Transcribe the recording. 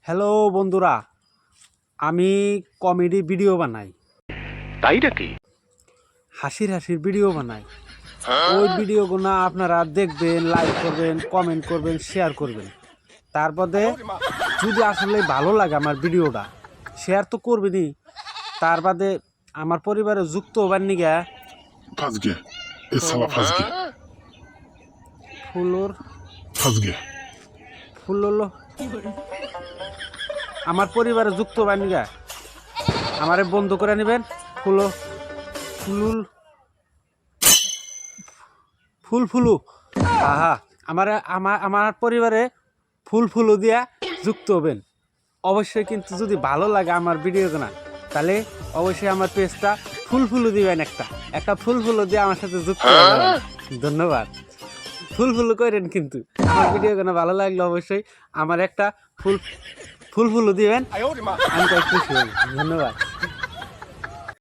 Hello বন্ধুরা, আমি comedy video বানাই। তাই নাকি? হাসির ভিডিও বানাই। ওই ভিডিওগুলো আপনারা দেখবেন, লাইক করবেন, কমেন্ট করবেন, শেয়ার করবেন। তারপরে যদি আসলে ভালো লাগে আমার ভিডিওটা, শেয়ার তো করবেনই। তার বাদে আমার পরিবারে যুক্ত হবার নিগা फंस गया इस साला फंस गया फंस गया ফুল হলো আমার পরিবারে যুক্ত হবার নিগা আমারে বন্ধ করে নেবেন। ফুলু আহা আমার পরিবারে ফুলু দিয়া যুক্ত হবেন অবশ্যই। কিন্তু যদি ভালো লাগে আমার ভিডিওগুলো, তাহলে অবশ্যই আমার পেজটা ফুলু দিবেন। একটা ফুলু দিয়ে আমার সাথে যুক্ত হবেন। ধন্যবাদ। ফুলু করেন, কিন্তু আমার ভিডিওগুলো ভালো লাগলে অবশ্যই আমার একটা ফুলু দিবেন। আমি খুশি হব। ধন্যবাদ।